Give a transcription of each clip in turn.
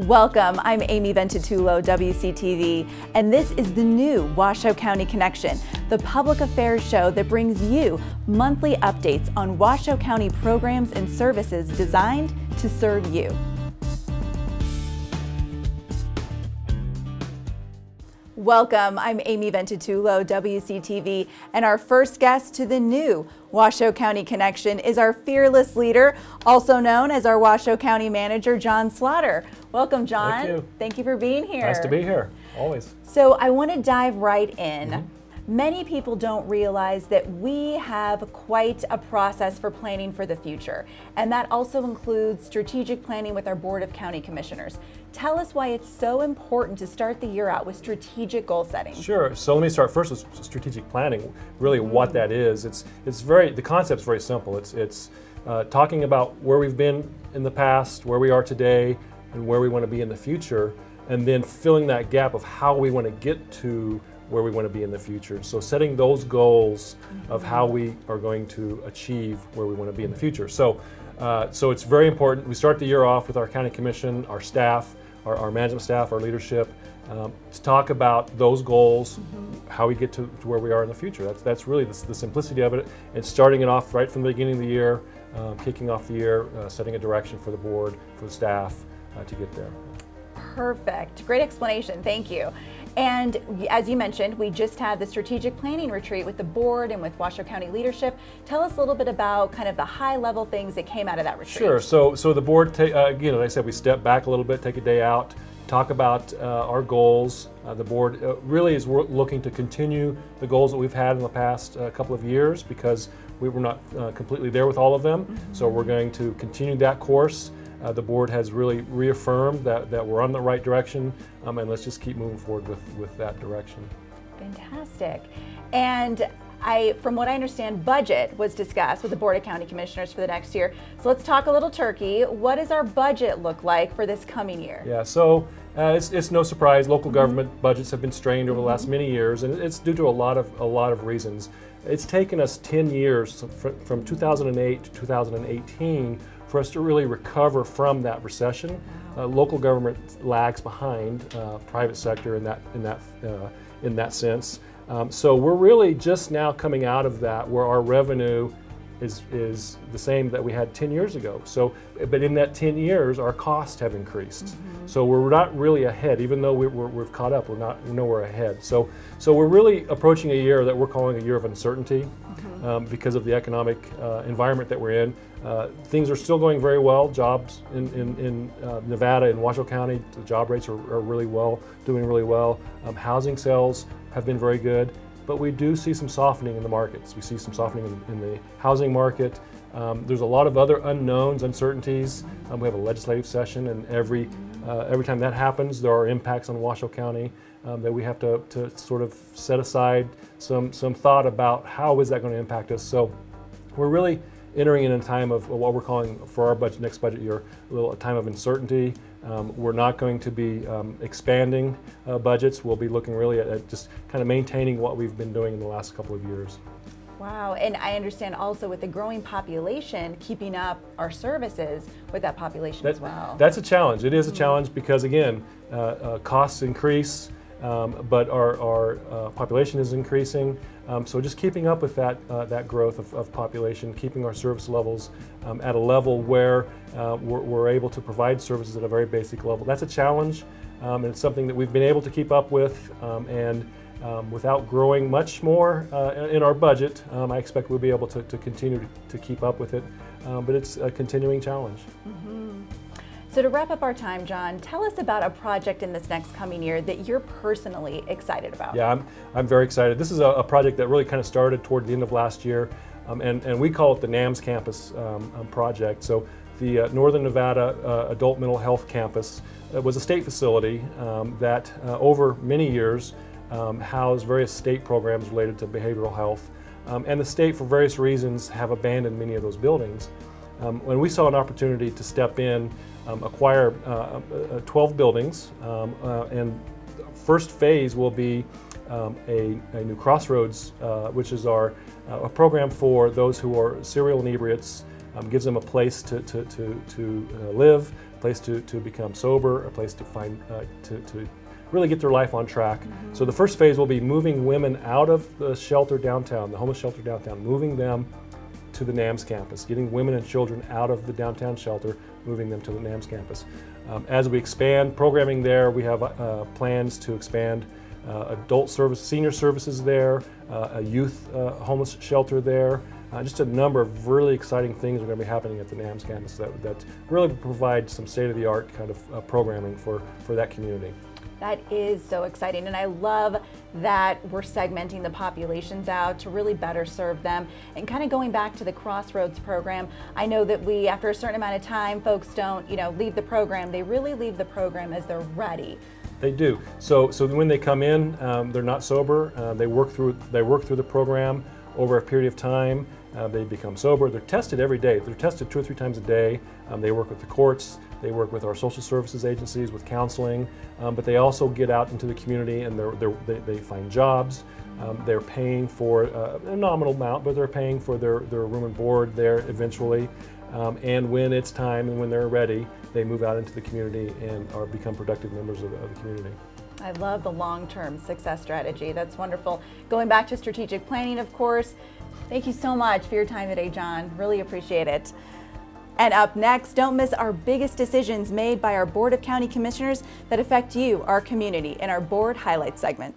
Welcome, I'm Amy Ventitulo, WCTV, and this is the new Washoe County Connection, the public affairs show that brings you monthly updates on Washoe County programs and services designed to serve you. Welcome, I'm Amy Ventitulo, WCTV, and our first guest to the new Washoe County Connection is our fearless leader, also known as our Washoe County Manager, John Slaughter. Welcome, John. Thank you. Thank you for being here. Nice to be here, always. So I want to dive right in. Many people don't realize that we have quite a process for planning for the future, and that also includes strategic planning with our Board of County Commissioners. Tell us why it's so important to start the year out with strategic goal setting. Sure. So let me start first with strategic planning. Really, what that is. The concept's very simple. It's talking about where we've been in the past, where we are today, and where we want to be in the future, and then filling that gap of how we want to get to where we want to be in the future. So setting those goals of how we are going to achieve where we want to be in the future. So it's very important. We start the year off with our county commission, our staff, our management staff, our leadership, to talk about those goals, how we get to where we are in the future. That's really the simplicity of it, and starting it off right from the beginning of the year, kicking off the year, setting a direction for the board, for the staff to get there. Perfect. Great explanation. Thank you. And as you mentioned, we just had the strategic planning retreat with the board and with Washoe County leadership. Tell us a little bit about kind of the high level things that came out of that retreat. Sure. So the board, again, like I said, we step back a little bit, take a day out, talk about our goals. The board really is looking to continue the goals that we've had in the past couple of years, because we were not completely there with all of them. So we're going to continue that course. The board has really reaffirmed that we're on the right direction, and let's just keep moving forward with that direction. Fantastic. And from what I understand, budget was discussed with the Board of County Commissioners for the next year. So let's talk a little turkey. What does our budget look like for this coming year? Yeah, so it's no surprise. Local government budgets have been strained over the last many years, and it's due to a lot of reasons. It's taken us 10 years from 2008 to 2018 for us to really recover from that recession. Local government lags behind private sector in that sense. So we're really just now coming out of that, where our revenue is the same that we had 10 years ago. So, but in that 10 years, our costs have increased. So we're not really ahead, even though we've caught up. We're nowhere ahead. So we're really approaching a year that we're calling a year of uncertainty because of the economic environment that we're in. Things are still going very well. Jobs in Nevada and Washoe County, the job rates are doing really well. Housing sales have been very good. But we do see some softening in the markets. We see some softening in the housing market. There's a lot of other unknowns, uncertainties. We have a legislative session, and every time that happens, there are impacts on Washoe County that we have to sort of set aside some thought about how is that going to impact us. So we're really entering in a time of what we're calling for our next budget year, a time of uncertainty. We're not going to be expanding budgets. We'll be looking really at just kind of maintaining what we've been doing in the last couple of years. Wow, and I understand also with the growing population, keeping up our services with that population as well. That's a challenge. It is a challenge because, again, costs increase, but our population is increasing. So just keeping up with that growth of population, keeping our service levels at a level where we're able to provide services at a very basic level. That's a challenge, and it's something that we've been able to keep up with, and without growing much more in our budget, I expect we'll be able to continue to keep up with it, but it's a continuing challenge. So to wrap up our time, John, tell us about a project in this next coming year that you're personally excited about. Yeah, I'm very excited. This is a project that really kind of started toward the end of last year, and we call it the NAMS Campus project. So the Northern Nevada Adult Mental Health Campus was a state facility that over many years housed various state programs related to behavioral health, and the state, for various reasons, have abandoned many of those buildings. When we saw an opportunity to step in, acquire 12 buildings, and first phase will be a new Crossroads, which is a program for those who are serial inebriates, gives them a place to live, place to become sober, a place to find, to really get their life on track. So the first phase will be moving women out of the shelter downtown, the homeless shelter downtown, moving them to the NAMS campus, getting women and children out of the downtown shelter, moving them to the NAMS campus. As we expand programming there, we have plans to expand adult service, senior services there, a youth homeless shelter there, just a number of really exciting things are going to be happening at the NAMS campus that really provide some state-of-the-art kind of programming for that community. That is so exciting, and I love that we're segmenting the populations out to really better serve them. And kind of going back to the Crossroads program, I know that we, after a certain amount of time, folks don't, leave the program. They really leave the program as they're ready. They do. So when they come in, they're not sober. They work through the program over a period of time. They become sober. They're tested every day. They're tested 2 or 3 times a day. They work with the courts. They work with our social services agencies with counseling, but they also get out into the community and they find jobs. They're paying for a nominal amount, but they're paying for their room and board there eventually. And when it's time and when they're ready, they move out into the community and become productive members of the community. I love the long-term success strategy. That's wonderful. Going back to strategic planning, of course. Thank you so much for your time today, John. Really appreciate it. And up next, don't miss our biggest decisions made by our Board of County Commissioners that affect you, our community, in our Board Highlights segment.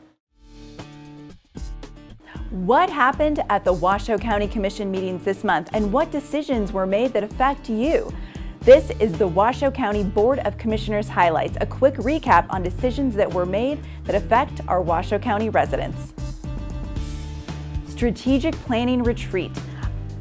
What happened at the Washoe County Commission meetings this month, and what decisions were made that affect you? This is the Washoe County Board of Commissioners Highlights, a quick recap on decisions that were made that affect our Washoe County residents. Strategic Planning Retreat.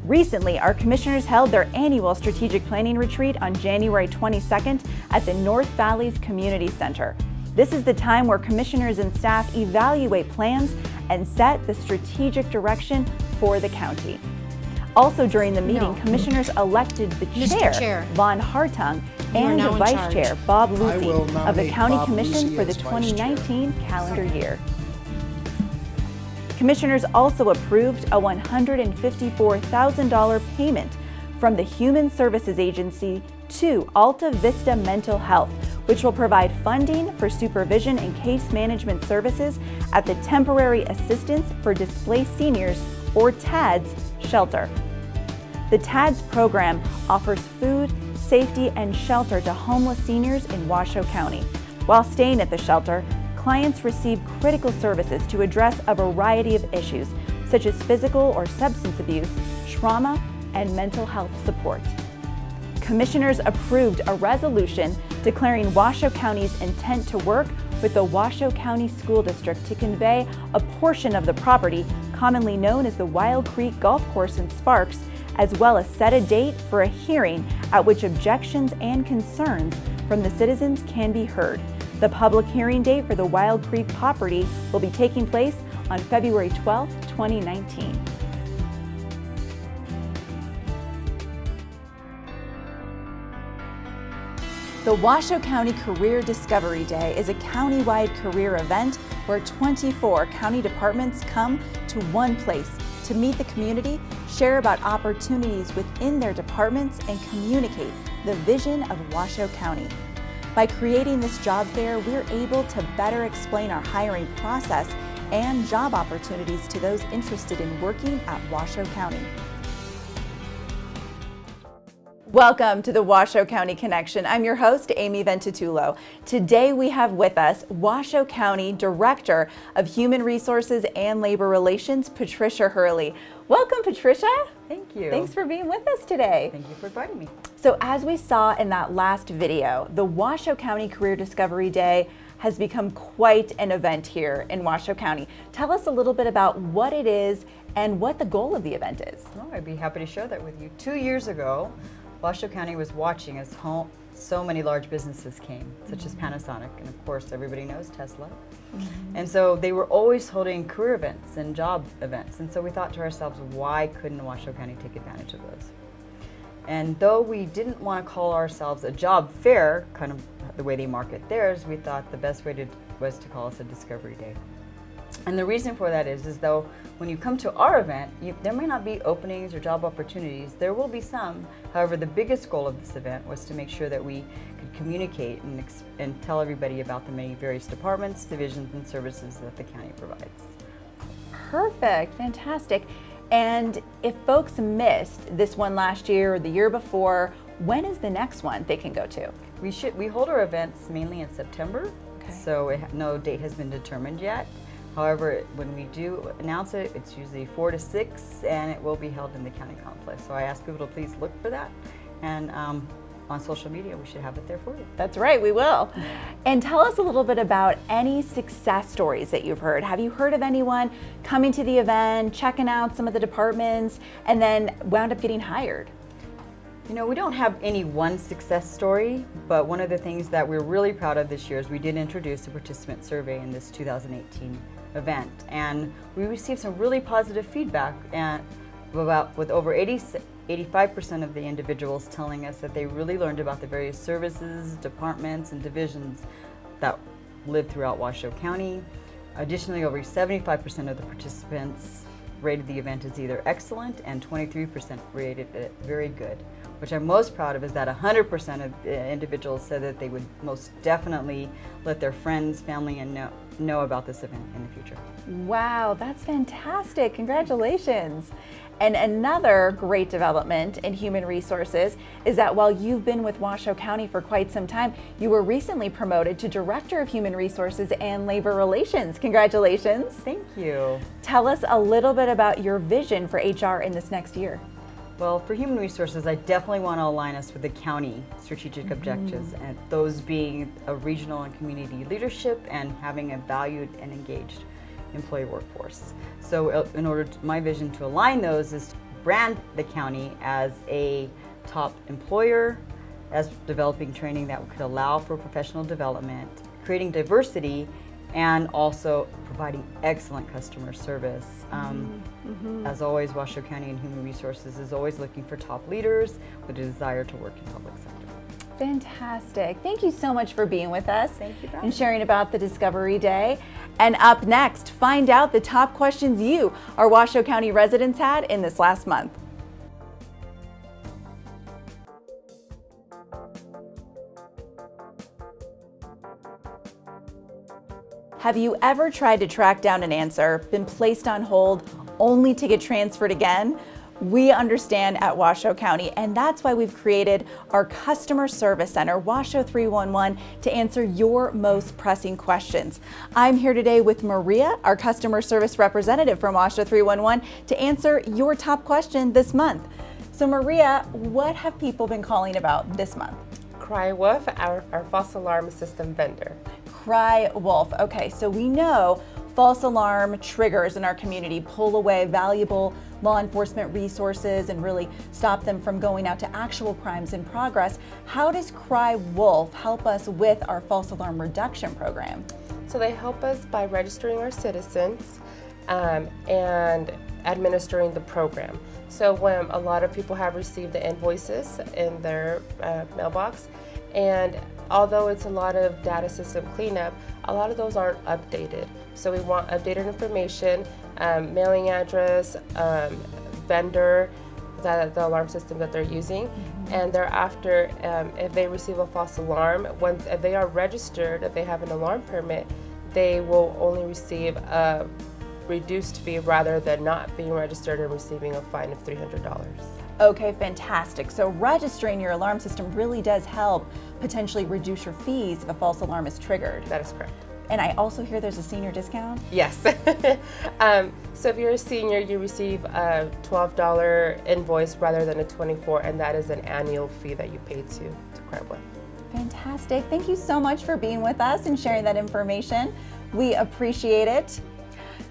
Recently, our commissioners held their annual Strategic Planning Retreat on January 22nd at the North Valleys Community Center. This is the time where commissioners and staff evaluate plans and set the strategic direction for the county. Also during the meeting, commissioners elected the chair, Von Hartung, and the vice chair, Bob Lucy, of the County Commission for the 2019 calendar year. Commissioners also approved a $154,000 payment from the Human Services Agency to Alta Vista Mental Health, which will provide funding for supervision and case management services at the Temporary Assistance for Displaced Seniors, or TADS, shelter. The TADS program offers food, safety, and shelter to homeless seniors in Washoe County. While staying at the shelter, clients receive critical services to address a variety of issues, such as physical or substance abuse, trauma, and mental health support. Commissioners approved a resolution declaring Washoe County's intent to work with the Washoe County School District to convey a portion of the property, commonly known as the Wild Creek Golf Course in Sparks, as well as set a date for a hearing at which objections and concerns from the citizens can be heard. The public hearing date for the Wild Creek property will be taking place on February 12, 2019. The Washoe County Career Discovery Day is a county-wide career event where 24 county departments come to one place to meet the community, share about opportunities within their departments, and communicate the vision of Washoe County. By creating this job fair, we're able to better explain our hiring process and job opportunities to those interested in working at Washoe County. Welcome to the Washoe County Connection. I'm your host, Amy Ventitulo. Today we have with us Washoe County Director of Human Resources and Labor Relations, Patricia Hurley. Welcome, Patricia. Thank you. Thanks for being with us today. Thank you for inviting me. So as we saw in that last video, the Washoe County Career Discovery Day has become quite an event here in Washoe County. Tell us a little bit about what it is and what the goal of the event is. Oh, I'd be happy to share that with you. 2 years ago, Washoe County was watching as so many large businesses came, such as Panasonic, and of course everybody knows Tesla. And so they were always holding career events and job events, and so we thought to ourselves, why couldn't Washoe County take advantage of those? And though we didn't want to call ourselves a job fair, kind of the way they market theirs, we thought the best way was to call us a Discovery Day. And the reason for that is though, when you come to our event, there may not be openings or job opportunities. There will be some. However, the biggest goal of this event was to make sure that we could communicate and tell everybody about the many various departments, divisions, and services that the county provides. Perfect, fantastic. And if folks missed this one last year or the year before, when is the next one they can go to? We hold our events mainly in September, so no date has been determined yet. However, when we do announce it, it's usually 4 to 6, and it will be held in the county complex. So I ask people to please look for that, and on social media, we should have it there for you. That's right, we will. And tell us a little bit about any success stories that you've heard. Have you heard of anyone coming to the event, checking out some of the departments, and then wound up getting hired? You know, we don't have any one success story, but one of the things that we're really proud of this year is we did introduce a participant survey in this 2018 event, and we received some really positive feedback, and with over 85% of the individuals telling us that they really learned about the various services, departments, and divisions that live throughout Washoe County. Additionally, over 75% of the participants rated the event as either excellent, and 23% rated it very good. Which I'm most proud of is that 100% of individuals said that they would most definitely let their friends, family, and know about this event in the future. Wow, that's fantastic. Congratulations. And another great development in human resources is that while you've been with Washoe County for quite some time, you were recently promoted to Director of Human Resources and Labor Relations. Congratulations. Thank you. Tell us a little bit about your vision for HR in this next year. Well, for human resources, I definitely want to align us with the county strategic objectives, and those being a regional and community leadership and having a valued and engaged employee workforce. So in order to, my vision to align those is to brand the county as a top employer, as developing training that could allow for professional development, creating diversity, and also providing excellent customer service. As always, Washoe County and Human Resources is always looking for top leaders with a desire to work in public sector. Fantastic. Thank you so much for being with us. Thank you, and sharing about the Discovery Day. And up next, find out the top questions you, our Washoe County residents, had in this last month. Have you ever tried to track down an answer, been placed on hold, only to get transferred again? We understand at Washoe County, and that's why we've created our Customer Service Center, Washoe 311, to answer your most pressing questions. I'm here today with Maria, our Customer Service Representative from Washoe 311, to answer your top question this month. So Maria, what have people been calling about this month? Cry Wolf, our false alarm system vendor. Cry Wolf. Okay, so we know false alarm triggers in our community pull away valuable law enforcement resources and really stop them from going out to actual crimes in progress. How does Cry Wolf help us with our false alarm reduction program? So they help us by registering our citizens and administering the program. So when a lot of people have received the invoices in their mailbox, and although it's a lot of data system cleanup, a lot of those aren't updated. So we want updated information, mailing address, vendor, the alarm system that they're using, and thereafter, if they receive a false alarm, if they are registered, if they have an alarm permit, they will only receive a reduced fee rather than not being registered and receiving a fine of $300. Okay, fantastic. So registering your alarm system really does help potentially reduce your fees if a false alarm is triggered. That is correct. And I also hear there's a senior discount? Yes. So if you're a senior, you receive a $12 invoice rather than a $24, and that is an annual fee that you pay to Cry Wolf. Fantastic. Thank you so much for being with us and sharing that information. We appreciate it.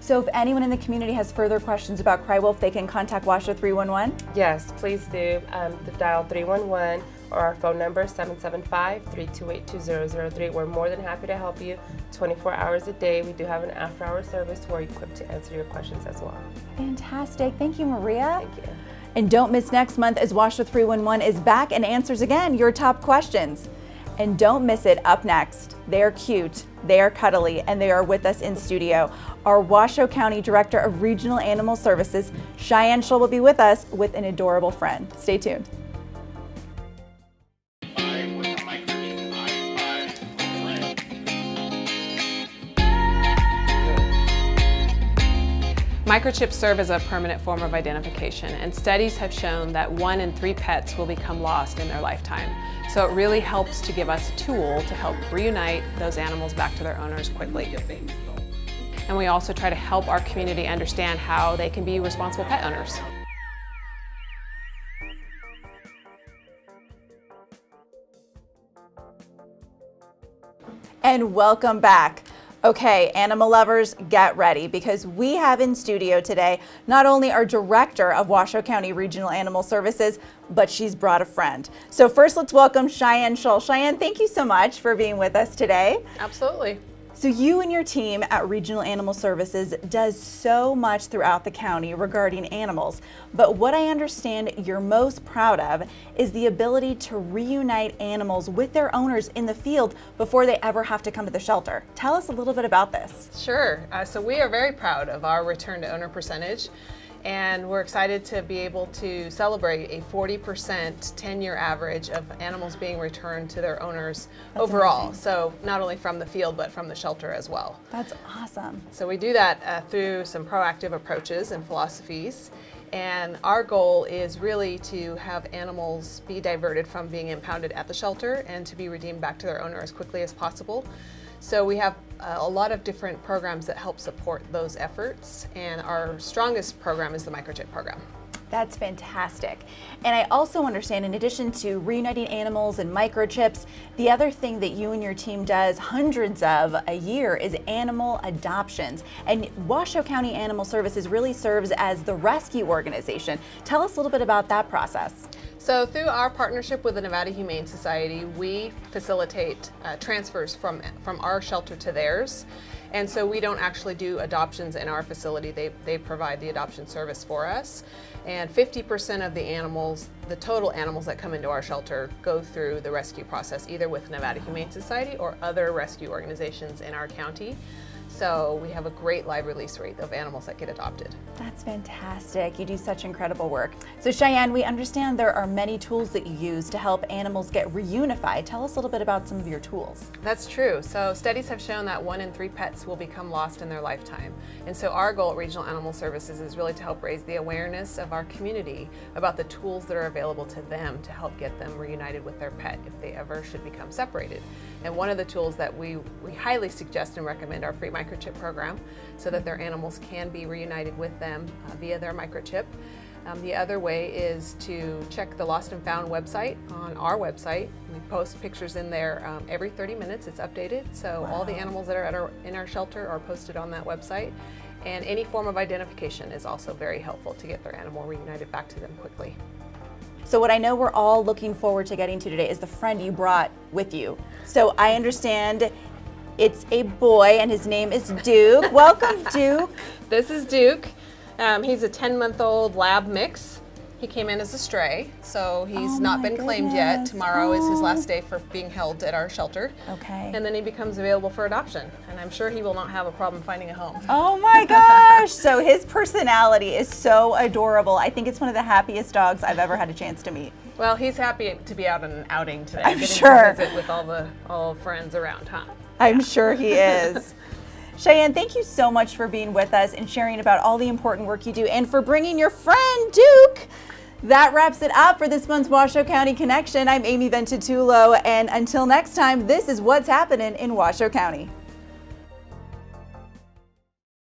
So if anyone in the community has further questions about Cry Wolf, they can contact Washoe 311? Yes, please do. Dial 311 or our phone number 775-328-2003. We're more than happy to help you 24 hours a day. We do have an after-hour service who are equipped to answer your questions as well. Fantastic. Thank you, Maria. Thank you. And don't miss next month as Washoe 311 is back and answers again your top questions. And don't miss it, up next, they are cute, they are cuddly, and they are with us in studio. Our Washoe County Director of Regional Animal Services, Cheyenne Shull, will be with us with an adorable friend. Stay tuned. Microchips serve as a permanent form of identification, and studies have shown that 1 in 3 pets will become lost in their lifetime. So it really helps to give us a tool to help reunite those animals back to their owners quickly. And we also try to help our community understand how they can be responsible pet owners. And welcome back. Okay, animal lovers, get ready, because we have in studio today not only our Director of Washoe County Regional Animal Services, but she's brought a friend. So first, let's welcome Cheyenne Shull. Cheyenne, thank you so much for being with us today. Absolutely. So you and your team at Regional Animal Services does so much throughout the county regarding animals, but what I understand you're most proud of is the ability to reunite animals with their owners in the field before they ever have to come to the shelter. Tell us a little bit about this. Sure. So we are very proud of our return to owner percentage, and we're excited to be able to celebrate a 40% 10-year average of animals being returned to their owners overall. Amazing. So not only from the field, but from the shelter as well. That's awesome. So we do that through some proactive approaches and philosophies. And our goal is really to have animals be diverted from being impounded at the shelter and to be redeemed back to their owner as quickly as possible. So we have a lot of different programs that help support those efforts, and our strongest program is the Microchip program. That's fantastic. And I also understand, in addition to reuniting animals and microchips, the other thing that you and your team does hundreds of a year is animal adoptions. And Washoe County Animal Services really serves as the rescue organization. Tell us a little bit about that process. So through our partnership with the Nevada Humane Society, we facilitate transfers from our shelter to theirs. And so we don't actually do adoptions in our facility. They provide the adoption service for us. And 50% of the animals, the total animals that come into our shelter, go through the rescue process, either with Nevada Humane Society or other rescue organizations in our county. So we have a great live release rate of animals that get adopted. That's fantastic. You do such incredible work. So Cheyenne, we understand there are many tools that you use to help animals get reunified. Tell us a little bit about some of your tools. That's true. So studies have shown that 1 in 3 pets will become lost in their lifetime. And so our goal at Regional Animal Services is really to help raise the awareness of our community about the tools that are available to them to help get them reunited with their pet if they ever should become separated. And one of the tools that we highly suggest and recommend our free microchip program, so that their animals can be reunited with them via their microchip. The other way is to check the Lost and Found website on our website. We post pictures in there every 30 minutes. It's updated, so Wow. all the animals that are in our shelter are posted on that website. And any form of identification is also very helpful to get their animal reunited back to them quickly. So what I know we're all looking forward to getting to today is the friend you brought with you. So I understand it's a boy and his name is Duke. Welcome, Duke. This is Duke. He's a 10-month-old lab mix. He came in as a stray, so he's not been claimed yet. Tomorrow is his last day for being held at our shelter. Okay. And then he becomes available for adoption. And I'm sure he will not have a problem finding a home. Oh my gosh. So his personality is so adorable. I think it's one of the happiest dogs I've ever had a chance to meet. Well, he's happy to be out on an outing today. I'm getting sure. to visit with all friends around, huh? I'm sure he is. Cheyenne, thank you so much for being with us and sharing about all the important work you do, and for bringing your friend, Duke. That wraps it up for this month's Washoe County Connection. I'm Amy Ventitulo, and until next time, this is what's happening in Washoe County.